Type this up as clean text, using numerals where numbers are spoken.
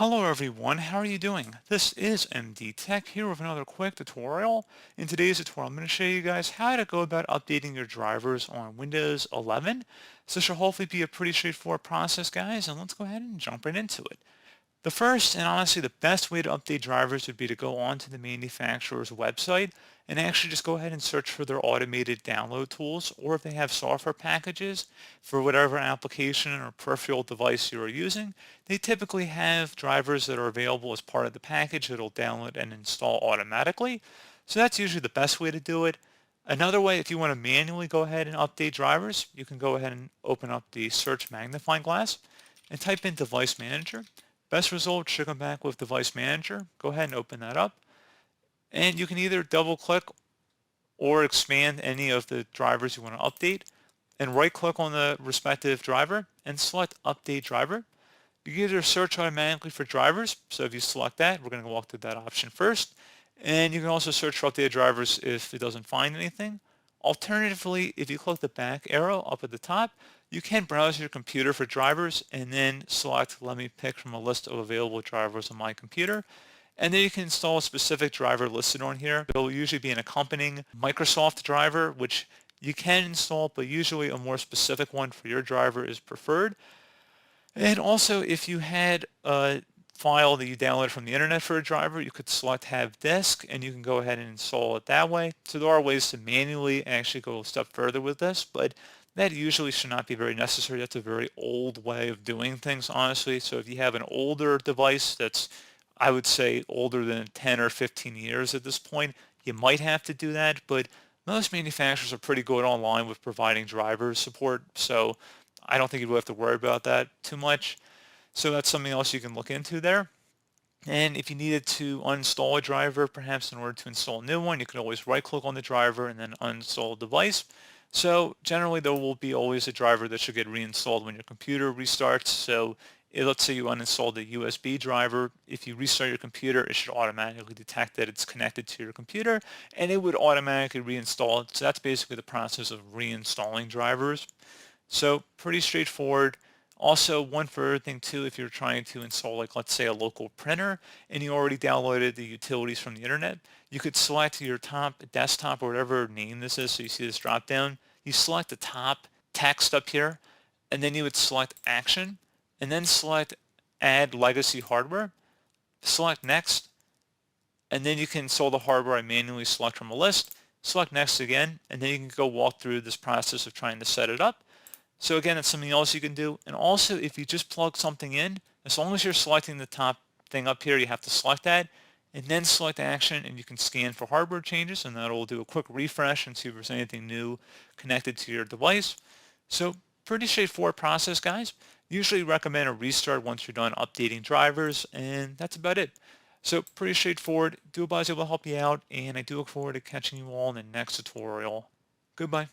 Hello everyone, how are you doing? This is MD Tech here with another quick tutorial. In today's tutorial, I'm going to show you guys how to go about updating your drivers on Windows 11. So this should hopefully be a pretty straightforward process, guys, and let's go ahead and jump right into it. The first and honestly the best way to update drivers would be to go onto the manufacturer's website and actually just go ahead and search for their automated download tools, or if they have software packages for whatever application or peripheral device you are using. They typically have drivers that are available as part of the package that will download and install automatically. So that's usually the best way to do it. Another way, if you want to manually go ahead and update drivers, you can go ahead and open up the search magnifying glass and type in Device Manager. Best result should come back with Device Manager. Go ahead and open that up. And you can either double click or expand any of the drivers you want to update, and right click on the respective driver and select Update Driver. You can either search automatically for drivers, so if you select that, we're going to walk through that option first. And you can also search for updated drivers if it doesn't find anything. Alternatively, if you click the back arrow up at the top, you can browse your computer for drivers and then select let me pick from a list of available drivers on my computer. And then you can install a specific driver listed on here. It will usually be an accompanying Microsoft driver, which you can install, but usually a more specific one for your driver is preferred. And also, if you had a file that you downloaded from the internet for a driver, you could select Have Disk, and you can go ahead and install it that way. So there are ways to manually actually go a step further with this, but that usually should not be very necessary. That's a very old way of doing things, honestly. So if you have an older device that's, I would say, older than 10 or 15 years at this point, you might have to do that, but most manufacturers are pretty good online with providing driver support, so I don't think you will have to worry about that too much. So that's something else you can look into there. And if you needed to uninstall a driver, perhaps in order to install a new one, you can always right click on the driver and then uninstall the device. So generally there will be always a driver that should get reinstalled when your computer restarts. So let's say you uninstalled the USB driver. If you restart your computer, it should automatically detect that it's connected to your computer and it would automatically reinstall it. So that's basically the process of reinstalling drivers. So pretty straightforward. Also, one further thing too, if you're trying to install, like let's say a local printer and you already downloaded the utilities from the internet, you could select your top desktop or whatever name this is. So you see this drop down, you select the top text up here, and then you would select Action, and then select Add Legacy Hardware, select Next, and then you can install the hardware I manually select from a list, select Next again, and then you can go walk through this process of trying to set it up. So again, that's something else you can do. And also, if you just plug something in, as long as you're selecting the top thing up here, you have to select that and then select Action, and you can scan for hardware changes, and that'll do a quick refresh and see if there's anything new connected to your device. So pretty straightforward process, guys. Usually recommend a restart once you're done updating drivers, and that's about it. So pretty straightforward. Do hope I was able to help you out, and I do look forward to catching you all in the next tutorial. Goodbye.